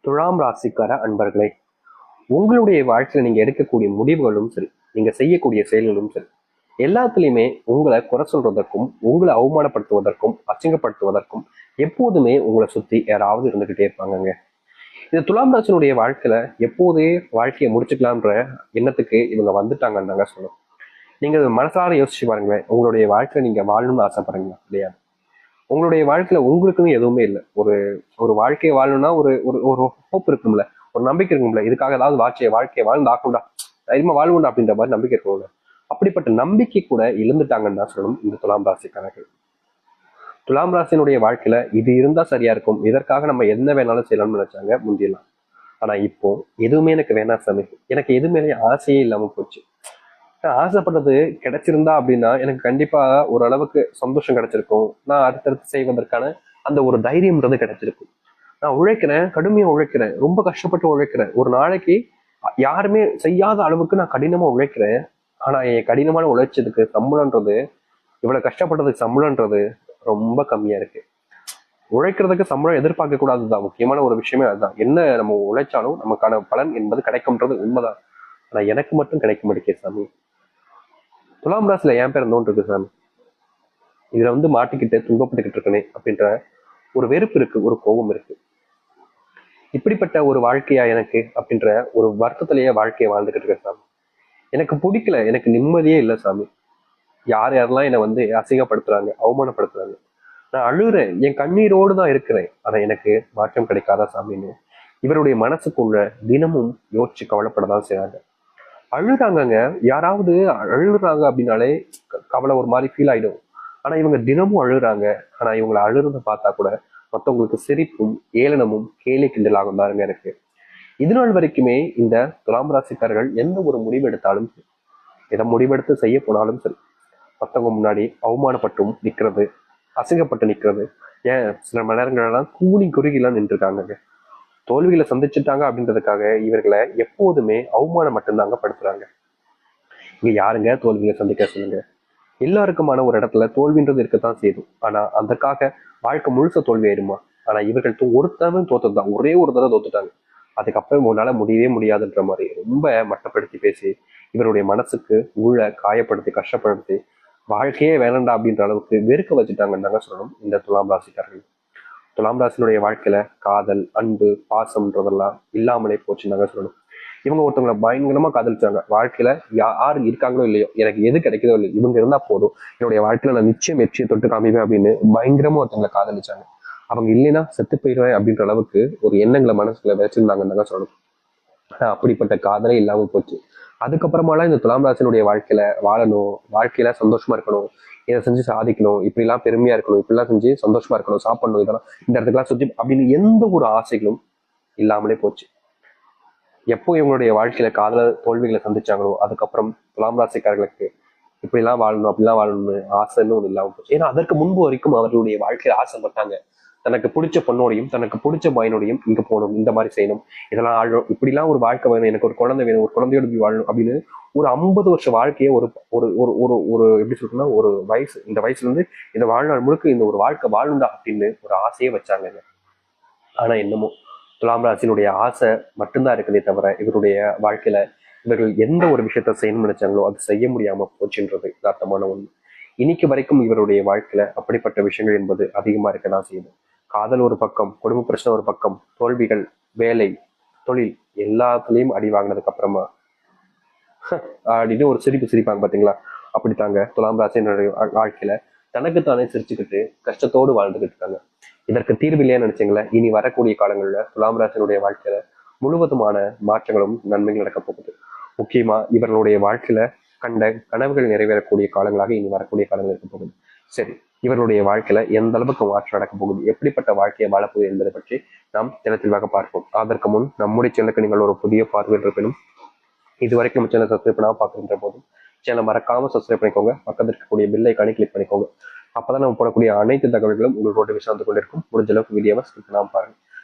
துலாம் ராசிக்கார அன்பர்களே, உங்களுடைய வாழ்க்கையில நீங்க எடுக்கக்கூடிய முடிவுகளும் சரி, நீங்க செய்யக்கூடிய செயல்களும் சரி, எல்லாத்துலயுமே உங்களை குறை சொல்றதற்கும், உங்களை அவமானப்படுத்துவதற்கும், அசிங்கப்படுத்துவதற்கும் எப்போதுமே உங்களை சுத்தி யாராவது இருந்துகிட்டே இருப்பாங்கங்க. இந்த துலாம் ராசினுடைய வாழ்க்கையில எப்போதே வாழ்க்கையை முடிச்சுக்கலாம்ன்ற எண்ணத்துக்கு இவங்க வந்துட்டாங்கன்னு சொல்லணும். நீங்க மனசார யோசிச்சு பாருங்களேன், உங்களுடைய வாழ்க்கையில நீங்க வாழணும்னு ஆசைப்படுறீங்களா? கிடையாது. உங்களுடைய வாழ்க்கையில உங்களுக்குன்னு எதுவுமே இல்லை. ஒரு ஒரு வாழ்க்கையை வாழணும்னா ஒரு ஒரு ஒரு ஹோப் இருக்கும்ல, ஒரு நம்பிக்கை இருக்கும்ல, இதுக்காக ஏதாவது வாழ்க்கையை வாழ்ந்து ஆக்கும்டா, தைரியமா வாழ்வுண்டா அப்படின்ற மாதிரி நம்பிக்கை இருக்கும்ல. அப்படிப்பட்ட நம்பிக்கை கூட இழந்துட்டாங்கன்னு தான் சொல்லணும் இந்த துலாம் ராசிக்காரர்கள். துலாம் ராசினுடைய வாழ்க்கையில இது இருந்தா சரியா இருக்கும், இதற்காக நம்ம என்ன வேணாலும் செய்யலாம்னு நினைச்சாங்க முந்தியெல்லாம். ஆனா இப்போ எதுவுமே எனக்கு வேணாம் சாமி, எனக்கு எது மேலே ஆசையே இல்லாம போச்சு. ஆசைப்பட்டது கிடைச்சிருந்தா அப்படின்னா எனக்கு கண்டிப்பா ஓரளவுக்கு சந்தோஷம் கிடைச்சிருக்கும். நான் அடுத்தடுத்து செய்வதற்கான அந்த ஒரு தைரியம்ன்றது கிடைச்சிருக்கும். நான் உழைக்கிறேன், கடுமையா உழைக்கிறேன், ரொம்ப கஷ்டப்பட்டு உழைக்கிறேன். ஒரு நாளைக்கு யாருமே செய்யாத அளவுக்கு நான் கடினமா உழைக்கிறேன். ஆனா என் கடினமான உழைச்சதுக்கு சம்பளம்ன்றது, இவ்வளவு கஷ்டப்பட்டதுக்கு சம்பளம்ன்றது ரொம்ப கம்மியா இருக்கு. உழைக்கிறதுக்கு சம்பளம் எதிர்பார்க்க கூடாதுதான் முக்கியமான ஒரு விஷயமே. அதுதான், என்ன நம்ம உழைச்சாலும் நமக்கான பலன் என்பது கிடைக்கும்ன்றது உண்மைதான். ஆனா எனக்கு மட்டும் கிடைக்க மாட்டேங்குது சாமி. துலாம் ராசில என் பேர் இருந்தோன்னு இருக்கு சாமி. இதுல மாட்டிக்கிட்டு துன்பப்பட்டுக்கிட்டு இருக்கனே அப்படின்ற ஒரு வெறுப்பு இருக்கு, ஒரு கோபம் இருக்கு. இப்படிப்பட்ட ஒரு வாழ்க்கையா எனக்கு அப்படின்ற ஒரு வருத்தத்திலேயே வாழ்க்கையை வாழ்ந்துகிட்டு இருக்கேன் சாமி. எனக்கு பிடிக்கல, எனக்கு நிம்மதியே இல்லை சாமி. யார் யாரெல்லாம் என்னை அசிங்கப்படுத்துறாங்க, அவமானப்படுத்துறாங்க. நான் அழுகுறேன், என் கண்ணீரோடு தான் இருக்கிறேன். ஆனா எனக்கு மாற்றம் கிடைக்காதா சாமின்னு இவருடைய மனசுக்குள்ள தினமும் யோசிச்சு கவலைப்படதான் செய்றாங்க. அழுறாங்கங்க. யாராவது அழுகுறாங்க அப்படின்னாலே கவலை ஒரு மாதிரி ஃபீல் ஆயிடும். ஆனா இவங்க தினமும் அழுகுறாங்க. ஆனா இவங்களை அழுறத பார்த்தா கூட மற்றவங்களுக்கு சிரிப்பும் ஏளனமும் கேலி கிண்டலாகும் தாருங்க இருக்கு. இது நாள் வரைக்குமே இந்த துலாம் ராசிக்காரர்கள் எந்த ஒரு முடிவு எடுத்தாலும் சரி, எதை முடிவெடுத்து செய்ய போனாலும் சரி, மற்றவங்க முன்னாடி அவமானப்பட்டும் நிற்கிறது, அசிங்கப்பட்டு நிற்கிறது, ஏன் சில மணி நேரங்கள்லாம் கூனி குறுகிலாம் நின்றுருக்காங்க. தோல்விகளை சந்திச்சுட்டாங்க அப்படின்றதுக்காக இவர்களை எப்போதுமே அவமானம் மட்டும்தாங்க படுத்துறாங்க. இங்க யாருங்க தோல்விகளை சந்திக்க சொல்லுங்க? எல்லாருக்குமான ஒரு இடத்துல தோல்வின்றது இருக்கத்தான் செய்யும். ஆனா அதற்காக வாழ்க்கை முழுச தோல்வி ஆயிடுமா? ஆனா இவர்கள் ஒரு தடவை தோத்ததுதான், ஒரே ஒரு தடவை தோத்துட்டாங்க. அதுக்கப்புறம் உன்னால முடியவே முடியாதுன்ற மாதிரி ரொம்ப மட்டப்படுத்தி பேசி இவருடைய மனசுக்கு உள்ள காயப்படுத்தி கஷ்டப்படுத்தி வாழ்க்கையே வேணண்டா அப்படின்ற அளவுக்கு வெறுக்க வச்சுட்டாங்கன்னு தாங்க சொல்லணும் இந்த துலாம் ராசிக்காரர்கள். துலாம் ராசினுடைய வாழ்க்கையில காதல், அன்பு, பாசம்ன்றதெல்லாம் இல்லாமலே போச்சுன்னு தாங்க சொல்லணும். இவங்க ஒருத்தவங்களை பயங்கரமா காதலிச்சாங்க. வாழ்க்கையில யாரு இருக்காங்களோ இல்லையோ, எனக்கு எது கிடைக்குதோ இல்லையோ, இவங்க இருந்தா போதும், என்னுடைய வாழ்க்கையில நான் நிச்சயம் வெற்றியை தொட்டு காமிப்பேன் அப்படின்னு பயங்கரமா ஒருத்தவங்களை காதலிச்சாங்க. அவங்க இல்லைன்னா செத்து போயிடுவேன் அப்படின்ற அளவுக்கு ஒரு எண்ணங்களை மனசுல வச்சிருந்தாங்கன்னு சொல்லணும். ஆனா அப்படிப்பட்ட காதலே இல்லாம போச்சு. அதுக்கப்புறமாலாம் இந்த துலாம் ராசினுடைய வாழ்க்கையில வாழணும், வாழ்க்கையில சந்தோஷமா இருக்கணும், இதை செஞ்சு சாதிக்கணும், இப்படி எல்லாம் பெருமையா இருக்கணும், இப்படிலாம் செஞ்சு சந்தோஷமா இருக்கணும், சாப்பிடணும், இதெல்லாம் இந்த இடத்துக்குலாம் சுத்தி அப்படின்னு எந்த ஒரு ஆசைகளும் இல்லாமலே போச்சு. எப்போ இவங்களுடைய வாழ்க்கையில காதல தோல்விகளை சந்திச்சாங்களோ அதுக்கப்புறம் துலாம் ராசிக்காரர்களுக்கு இப்படிலாம் வாழணும் அப்படிலாம் வாழணும்னு ஆசைன்னு ஒண்ணு இல்லாம போச்சு. ஏன்னா அதற்கு முன்பு வரைக்கும் அவர்களுடைய வாழ்க்கையில ஆசைப்பட்டாங்க. தனக்கு பிடிச்ச பொண்ணோடையும் தனக்கு பிடிச்ச பையனோடையும் இங்க போகணும், இந்த மாதிரி செய்யணும், இதெல்லாம் ஆழணும், இப்படிலாம் ஒரு வாழ்க்கை வேணும், எனக்கு ஒரு குழந்தை வேணும், ஒரு குழந்தையோட போய் வாழணும் அப்படின்னு ஒரு 50 வருஷ வாழ்க்கையை ஒரு ஒரு ஒரு ஒரு ஒரு எப்படி சொல்றதுன்னா ஒரு வயசு, இந்த வயசுல இருந்து இந்த வாழ்நாள் முழுக்க இந்த ஒரு வாழ்க்கை வாழணும்டா அப்படின்னு ஒரு ஆசையே வச்சாங்க. ஆனா என்னமோ துலாம் ராசினுடைய ஆசை மட்டும்தான் இருக்குதே தவிர இவருடைய வாழ்க்கையில இவர்கள் எந்த ஒரு விஷயத்த செய்யணும்னு நினைச்சாங்களோ அது செய்ய முடியாம போச்சுன்றது யதார்த்தமான ஒண்ணு. இன்னைக்கு வரைக்கும் இவருடைய வாழ்க்கையில அப்படிப்பட்ட விஷயங்கள் என்பது அதிகமா இருக்கதான் செய்யுது. காதல் ஒரு பக்கம், குடும்ப பிரச்சனை ஒரு பக்கம், தோல்விகள், வேலை, தொழில் எல்லாத்துலயும் அடி வாங்கினதுக்கு அப்புறமா அப்படின்னு ஒரு சிரிப்பு சிரிப்பாங்க பாத்தீங்களா? அப்படித்தாங்க துலாம் ராசினுடைய வாழ்க்கையில தனக்குத்தானே சிரிச்சுக்கிட்டு கஷ்டத்தோடு வாழ்ந்துகிட்டு இருக்காங்க. இதற்கு தீர்வு இல்லையான்னு நினைச்சீங்களேன். இனி வரக்கூடிய காலங்களில் துலாம் ராசினுடைய வாழ்க்கையில முழுவதுமான மாற்றங்களும் நன்மைகள் நடக்க போகுது. முக்கியமா இவர்களுடைய வாழ்க்கையில கண்ட கனவுகள் நிறைவேறக்கூடிய காலங்களாக இனி வரக்கூடிய காலங்கள் இருக்க போகுது. சரி, இவர்களுடைய வாழ்க்கையில எந்த அளவுக்கு மாற்றம் நடக்க போகுது, எப்படிப்பட்ட வாழ்க்கையை வாழப்போகுது என்பதை பற்றி நாம் தெளிவாக பார்ப்போம். அதற்கு முன் நம்முடைய சேனலுக்கு நீங்கள் ஒரு புதிய பார்வையில் இருப்பினும் இதுவரைக்கும் நம்ம சேனல் சப்ஸ்கிரைப் பண்ணாம பார்க்குற போதும் சேனலை மறக்காம சப்ஸ்கிரைப் பண்ணிக்கோங்க. பக்கத்தில் இருக்கக்கூடிய பெல் ஐக்கானை கிளிக் பண்ணிக்கோங்க. அப்பதான் நம்ம போடக்கூடிய அனைத்து தகவல்களும் உங்களுக்கு நோட்டிஃபிகேஷன் வந்து கொண்டிருக்கும். முடிஞ்ச அளவுக்கு வீடியோவை ஸ்கிப் பண்ணாம பாருங்க.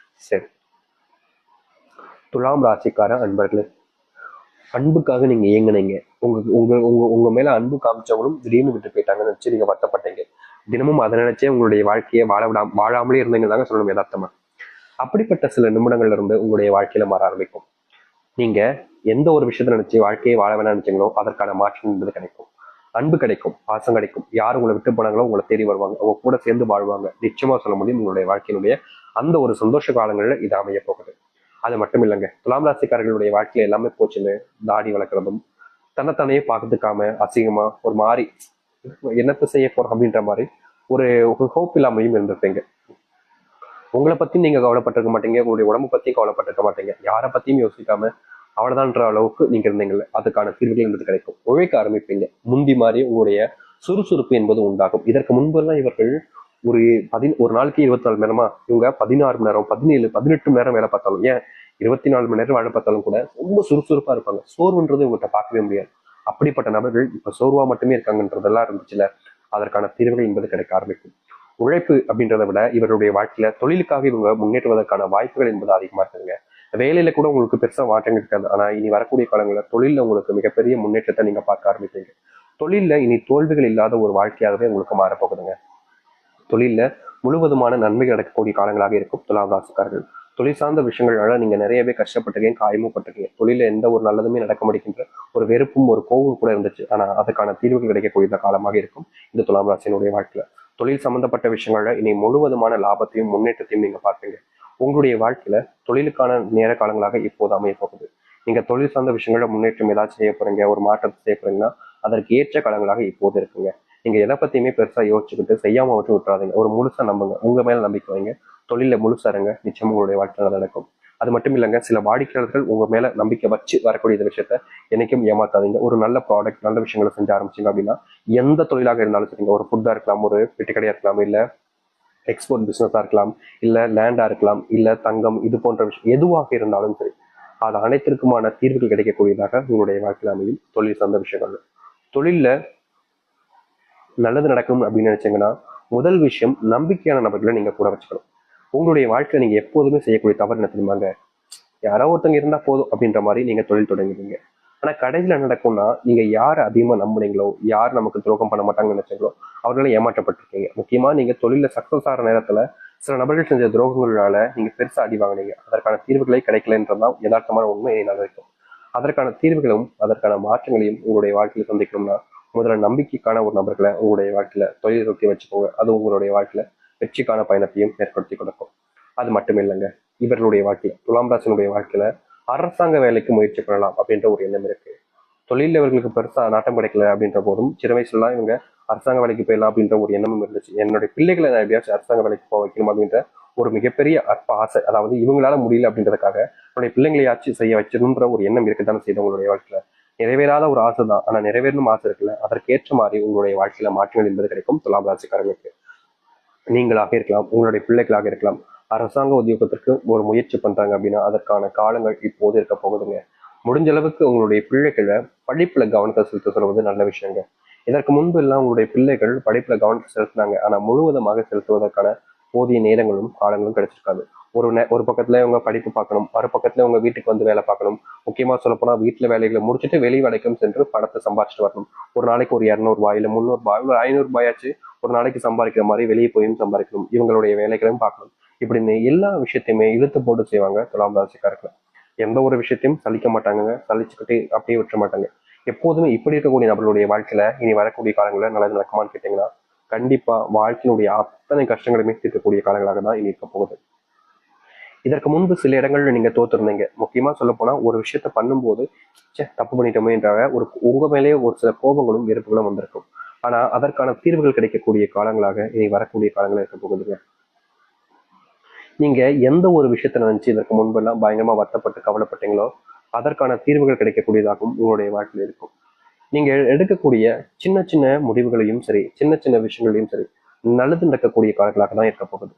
சரி, துலாம் ராசிக்கார அன்பர்களே, அன்புக்காக நீங்க இயங்குனீங்க. உங்க உங்க உங்க உங்க மேல அன்பு காமிச்சவங்களும் திடீர்னு விட்டு போயிட்டாங்கன்னு நினைச்சு நீங்க வருத்தப்பட்டீங்க. தினமும் அதை நினைச்சே உங்களுடைய வாழ்க்கையை வாழாமலே இருந்தீங்க தாங்க சொல்லணும் யதார்த்தமா. அப்படிப்பட்ட சில நிமிடங்கள்ல இருந்து உங்களுடைய வாழ்க்கையில மாற ஆரம்பிக்கும். நீங்க எந்த ஒரு விஷயத்த நினைச்சு வாழ்க்கையை வாழ வேணாம் நினைச்சீங்களோ அதற்கான மாற்றம் என்பது கிடைக்கும். அன்பு கிடைக்கும், பாசம் கிடைக்கும். யார் உங்களை விட்டு போனாங்களோ உங்களை தேடி வருவாங்க, அவங்க கூட சேர்ந்து வாழ்வாங்க. நிச்சயமா சொல்ல முடியும் உங்களுடைய வாழ்க்கையினுடைய அந்த ஒரு சந்தோஷ காலங்கள்ல இது அமைய போகுது. அது மட்டும் இல்லைங்க, துலாம் ராசிக்காரர்களுடைய வாழ்க்கையில எல்லாமே போச்சுன்னு தாடி வளர்க்குறதும், தன்னைத்தானையே பார்த்துக்காம அசிங்கமா ஒரு மாதிரி என்னத்தை செய்ய போறோம் அப்படின்ற மாதிரி ஒரு ஹோப் இல்லாமையும் இருந்திருப்பீங்க. உங்களை பத்தி நீங்க கவலைப்பட்டிருக்க மாட்டீங்க, உங்களுடைய உடம்பு பத்தி கவலைப்பட்டிருக்க மாட்டீங்க, யாரை பத்தியும் யோசிக்காம அவ்வளவுதான்ற அளவுக்கு நீங்க இருந்தீங்கல்ல, அதுக்கான தீர்வுகள் என்பது கிடைக்கும். உழைக்க ஆரம்பிப்பீங்க. முந்தி மாதிரி உங்களுடைய சுறுசுறுப்பு என்பது உண்டாகும். இதற்கு முன்பெல்லாம் இவர்கள் ஒரு ஒரு நாளைக்கு 24 மணி நேரமா இவங்க 16 மணி நேரம் 17 18 மணி நேரம் வேலை பார்த்தாலும், ஏன் 24 மணி நேரம் வேலை பார்த்தாலும் கூட ரொம்ப சுறுசுறுப்பா இருப்பாங்க. சோர்வுன்றது இவங்ககிட்ட பார்க்கவே முடியாது. அப்படிப்பட்ட நபர்கள் இப்ப சோர்வா மட்டுமே இருக்காங்கன்றதெல்லாம் இருந்துச்சுல, அதற்கான தீர்வுகள் என்பது கிடைக்க ஆரம்பிக்கும். உழைப்பு அப்படின்றத விட இவருடைய வாழ்க்கையில தொழிலுக்காக இவங்க முன்னேற்றுவதற்கான வாய்ப்புகள் என்பது அதிகமா இருக்குதுங்க. வேலையில கூட உங்களுக்கு பெருசா மாற்றங்கள் இருக்காது, ஆனா இனி வரக்கூடிய காலங்களில் தொழில உங்களுக்கு மிகப்பெரிய முன்னேற்றத்தை நீங்க பார்க்க ஆரம்பிப்பீங்க. தொழில்ல இனி தோல்விகள் இல்லாத ஒரு வாழ்க்கையாகவே உங்களுக்கு மாறப்போகுதுங்க. தொழில்ல முழுவதுமான நன்மை நடக்கக்கூடிய காலங்களாக இருக்கும் துலாம் ராசிக்காரர்கள். தொழில் சார்ந்த விஷயங்களால நீங்க நிறையவே கஷ்டப்பட்டிருக்கீங்க, காயமும் பட்டிருக்கீங்க. தொழில எந்த ஒரு நல்லதுமே நடக்க முடிக்கின்ற ஒரு வெறுப்பும் ஒரு கோபமும் கூட இருந்துச்சு. ஆனா அதுக்கான தீர்வுகள் கிடைக்கக்கூடிய காலமாக இருக்கும் இந்த துலாம் ராசியினுடைய வாழ்க்கையில. தொழில் சம்பந்தப்பட்ட விஷயங்கள்ல இனி முழுவதுமான லாபத்தையும் முன்னேற்றத்தையும் நீங்க பார்ப்பீங்க. உங்களுடைய வாழ்க்கையில தொழிலுக்கான நேர காலங்களாக இப்போது அமைய போகுது. நீங்க தொழில் சார்ந்த விஷயங்கள முன்னேற்றம் ஏதாச்சும் செய்ய போறீங்க, ஒரு மாற்றத்தை செய்ய போறீங்கன்னா அதற்கு ஏற்ற காலங்களாக இப்போது இருக்குங்க. நீங்க எதை பத்தியுமே பெருசா யோசிச்சுக்கிட்டு செய்யாம விட்டு விட்டுறாதீங்க. ஒரு முழுசா நம்புங்க, உங்க மேல நம்பிக்கை வைங்க. தொழில முழுசா இருங்க, நிச்சயம் உங்களுடைய வாழ்க்கையில நடக்கும். அது மட்டும் இல்லைங்க, சில வாடிக்கையாளர்கள் உங்க மேல நம்பிக்கை வச்சு வரக்கூடிய இந்த விஷயத்த என்னைக்கும் ஏமாத்தாதீங்க. ஒரு நல்ல ப்ராடக்ட், நல்ல விஷயங்களை செஞ்சு ஆரம்பிச்சிங்க அப்படின்னா எந்த தொழிலாக இருந்தாலும் சரிங்க, ஒரு ஃபுட்டா இருக்கலாம், ஒரு பெட்டிக்கடையா இருக்கலாம், இல்ல எக்ஸ்போர்ட் பிசினஸா இருக்கலாம், இல்ல லேண்டா இருக்கலாம், இல்ல தங்கம், இது போன்ற விஷயம் எதுவாக இருந்தாலும் சரி, அது அனைத்திற்குமான தீர்வுகள் கிடைக்கக்கூடியதாக உங்களுடைய வாழ்க்கையில் அமையும். தொழில் சார்ந்த விஷயங்கள், தொழில்ல நல்லது நடக்கும் அப்படின்னு நினைச்சீங்கன்னா முதல் விஷயம் நம்பிக்கையான நபர்களை நீங்க கூட வச்சுக்கணும். உங்களுடைய வாழ்க்கையில நீங்க எப்போதுமே செய்யக்கூடிய தவறு என்ன தெரியுமாங்க, யாரோ ஒருத்தங்க இருந்தா போதும் அப்படின்ற மாதிரி நீங்க தொழில் தொடங்குவீங்க. ஆனா கடைசியில என்ன நடக்கும்னா, நீங்க யார் அதிகமா நம்புனீங்களோ, யார் நமக்கு துரோகம் பண்ண மாட்டாங்கன்னு நினைச்சீங்களோ அவர்களால ஏமாற்றப்பட்டிருக்கீங்க. முக்கியமா நீங்க தொழில சக்சஸ் ஆகிற நேரத்துல சில நபர்கள் செஞ்ச துரோகங்களால நீங்க பெருசா அடி வாங்கினீங்க. அதற்கான தீர்வுகளே கிடைக்கலன்றதுதான் யதார்த்தமான உண்மை நடக்கும். அதற்கான தீர்வுகளும் அதற்கான மாற்றங்களையும் உங்களுடைய வாழ்க்கையில சந்திக்கணும்னா முதல்ல நம்பிக்கைக்கான ஒரு நபர்களை உங்களுடைய வாழ்க்கையில தொழில் நோக்கி வச்சுக்கோங்க. அது உங்களுடைய வாழ்க்கையில வெற்றிக்கான பயணத்தையும் ஏற்படுத்தி கொடுக்கும். அது மட்டும் இல்லைங்க, இவர்களுடைய வாழ்க்கையில துலாம் ராசினுடைய வாழ்க்கையில அரசாங்க வேலைக்கு முயற்சி பண்ணலாம் அப்படின்ற ஒரு எண்ணம் இருக்கு. தொழில் இவர்களுக்கு பெருசா நாட்டம் கிடைக்கல அப்படின்ற போதும் சிறு வயசுலாம் இவங்க அரசாங்க வேலைக்கு போயிடலாம் அப்படின்ற ஒரு எண்ணமும் இருந்துச்சு. என்னுடைய பிள்ளைகளை நான் எப்படியாச்சும் அரசாங்க வேலைக்கு போக வைக்கணும் அப்படின்ற ஒரு மிகப்பெரிய அற்ப ஆசை, அதாவது இவங்களால முடியல அப்படின்றதுக்காக என்னுடைய பிள்ளைங்களையாச்சும் செய்ய வச்சிருன்ற ஒரு எண்ணம் இருக்கத்தானே செய்து உங்களுடைய வாழ்க்கையில. நிறைவேறாத ஒரு ஆசை தான், ஆனா நிறைவேறணும் ஆசை இருக்குல்ல, அதற்கேற்ற மாதிரி உங்களுடைய வாழ்க்கையில மாற்றங்கள் என்பது கிடைக்கும். துலாம் ராசிக்காரர்களுக்கு நீங்களாக இருக்கலாம், உங்களுடைய பிள்ளைகளாக இருக்கலாம், அரசாங்க உத்தியோகத்திற்கு ஒரு முயற்சி பண்றாங்க அப்படின்னா அதற்கான காலங்கள் இப்போது இருக்க போகுதுங்க. முடிஞ்ச அளவுக்கு உங்களுடைய பிள்ளைகளை படிப்புல கவனத்தை செலுத்த சொல்வது நல்ல விஷயங்க. இதற்கு முன்பு எல்லாம் உங்களுடைய பிள்ளைகள் படிப்புல கவனத்தை செலுத்தினாங்க, ஆனா முழுவதுமாக செலுத்துவதற்கான போதிய நேரங்களும் காலங்களும் கிடைச்சிருக்காது. ஒரு பக்கத்துல இவங்க படிப்பு பார்க்கணும், மறுபக்கத்துல உங்க வீட்டுக்கு வந்து வேலை பார்க்கணும். முக்கியமா சொல்ல போனா வீட்டுல வேலைகளை முடிச்சுட்டு வெளி வேலைக்கும் சென்று பணத்தை சம்பாதிச்சுட்டு வரணும். ஒரு நாளைக்கு ஒரு 200 ரூபாய் இல்ல 300 ரூபாய் இல்ல 500 ரூபாயாச்சு ஒரு நாளைக்கு சம்பாதிக்கிற மாதிரி வெளியே போயும் சம்பாதிக்கணும். இவங்களுடைய வேலைகளையும் பார்க்கணும். இப்படின்னு எல்லா விஷயத்தையுமே இழுத்து போட்டு செய்வாங்க துலாம் ராசிக்காரர்கள். எந்த ஒரு விஷயத்தையும் சலிக்க மாட்டாங்க, சலிச்சுக்கிட்டு அப்படியே விட்டுற மாட்டாங்க. எப்போதுமே இப்படி இருக்கக்கூடிய நபர்களுடைய வாழ்க்கையில இனி வரக்கூடிய காலங்களில் நல்லது நடக்குமான்னு கேட்டீங்கன்னா கண்டிப்பா வாழ்க்கையினுடைய அத்தனை கஷ்டங்களுமே தீர்க்கக்கூடிய காலங்களாக தான் இனி இருக்க போகுது. இதற்கு முன்பு சில இடங்கள்ல நீங்க தோத்துருந்தீங்க. முக்கியமா சொல்ல போனா ஒரு விஷயத்த பண்ணும்போது தப்பு பண்ணிட்டோமே என்ற ஒரு உங்க மேலேயே ஒரு சில கோபங்களும் வெறுப்புகளும் வந்திருக்கும். ஆனா அதற்கான தீர்வுகள் கிடைக்கக்கூடிய காலங்களாக இனி வரக்கூடிய காலங்களா இருக்க போகுதுங்க. நீங்க எந்த ஒரு விஷயத்த நினைச்சு இதற்கு முன்பெல்லாம் பயங்கரமா வருத்தப்பட்டு கவலைப்பட்டீங்களோ அதற்கான தீர்வுகள் கிடைக்கக்கூடியதாகவும் உங்களுடைய வாழ்க்கையில் இருக்கும். நீங்க எடுக்கக்கூடிய சின்ன சின்ன முடிவுகளையும் சரி, சின்ன சின்ன விஷயங்களையும் சரி, நல்லது நடக்கக்கூடிய காலங்களாக தான் இருக்க போகுது.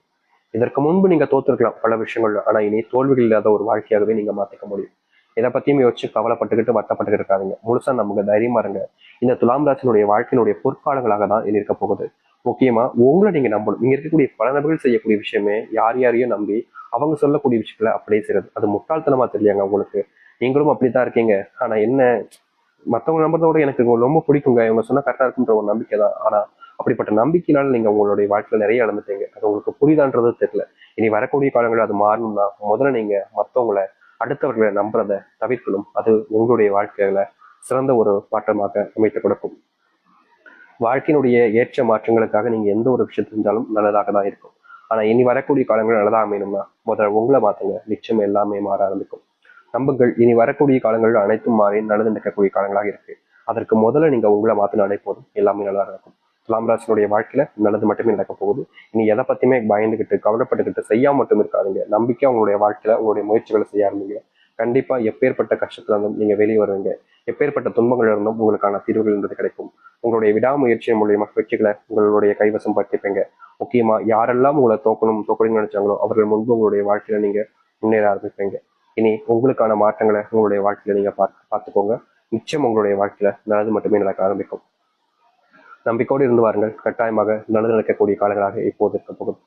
இதற்கு முன்பு நீங்க தோத்துருக்கலாம் பல விஷயங்கள்ல, ஆனா இனி தோல்விகள் இல்லாத ஒரு வாழ்க்கையாகவே நீங்க மாத்திக்க முடியும். இதை பத்தியும் யோசிச்சு கவலைப்பட்டுக்கிட்டு வருத்தப்பட்டுக்கிட்டு இருக்காதீங்க. முழுசா நமக்கு தைரியமா இருங்க. இந்த துலாம் ராசினுடைய வாழ்க்கையினுடைய பொற்காலங்களாக தான் இனி இருக்க போகுது. முக்கியமா உங்களை நீங்க நம்பணும். நீங்க இருக்கக்கூடிய பல நபர்கள் செய்யக்கூடிய விஷயமே யார் யாரையும் நம்பி அவங்க சொல்லக்கூடிய விஷயங்களை அப்படியே செய்யறது, அது முட்டாள்தனமா தெரியாங்க உங்களுக்கு. நீங்களும் அப்படித்தான் இருக்கீங்க. ஆனா என்ன, மற்றவங்க நம்புறதோட எனக்கு ரொம்ப பிடிக்குங்க, இவங்க சொன்னா கரெக்டா இருக்குன்ற ஒரு நம்பிக்கை தான். ஆனா அப்படிப்பட்ட நம்பிக்கையினால நீங்க உங்களுடைய வாழ்க்கையில நிறைய இழந்துட்டீங்க. அது உங்களுக்கு புரியுதான்றது தெரியல. இனி வரக்கூடிய காலங்களில் அது மாறணும்னா முதல்ல நீங்க மற்றவங்களை, அடுத்தவர்களை நம்புறதை தவிர்க்கணும். அது உங்களுடைய வாழ்க்கையில சிறந்த ஒரு மாற்றமாக அமைத்து கொடுக்கும். வாழ்க்கையினுடைய ஏற்ற மாற்றங்களுக்காக நீங்க எந்த ஒரு விஷயத்தை செஞ்சாலும் நல்லதாக தான் இருக்கும். ஆனா இனி வரக்கூடிய காலங்கள் நல்லதா அமையணும்னா முதல்ல உங்களை மாத்துங்க, நிச்சயம் எல்லாமே மாற ஆரம்பிக்கும். நம்புங்கள், இனி வரக்கூடிய காலங்கள் அனைத்தும் மாறி நல்லது நடக்கக்கூடிய காலங்களாக இருக்கு. அதற்கு முதல்ல நீங்க உங்களை மாத்தினாலே போதும், எல்லாமே நல்லா இருக்கும். துலாம் ராசினுடைய வாழ்க்கையில நல்லது மட்டுமே நடக்க போகுது. இனி எதை பத்தியுமே பயந்துகிட்டு கவலைப்பட்டுக்கிட்டு செய்யாம மட்டும் இருக்காதீங்க. நம்பிக்கை உங்களுடைய வாழ்க்கையில உங்களுடைய முயற்சிகளை செய்ய ஆரம்பிங்க. கண்டிப்பா எப்பேற்பட்ட கஷ்டத்துல இருந்தும் நீங்க வெளியே வருவீங்க. எப்பேற்பட்ட துன்பங்கள் இருந்தும் உங்களுக்கான தீர்வுகள் என்பது கிடைக்கும். உங்களுடைய விடாமுயற்சியின் மூலியமா வெற்றிகளை உங்களுடைய கைவசம் படுத்திப்பீங்க. முக்கியமா யாரெல்லாம் உங்களை தோக்கணும்னு நினைச்சாங்களோ அவர்கள் முன்பு உங்களுடைய வாழ்க்கையில நீங்க முன்னேற ஆரம்பிப்பீங்க. இனி உங்களுக்கான மாற்றங்களை உங்களுடைய வாழ்க்கையில நீங்க பார்த்துக்கோங்க. நிச்சயம் உங்களுடைய வாழ்க்கையில நல்லது மட்டுமே நடக்க ஆரம்பிக்கும். நம்பிக்கையோடு இருந்து வாருங்கள். கட்டாயமாக நல்லது நடக்கக்கூடிய காலங்களாக இப்போது இருக்க போகுது.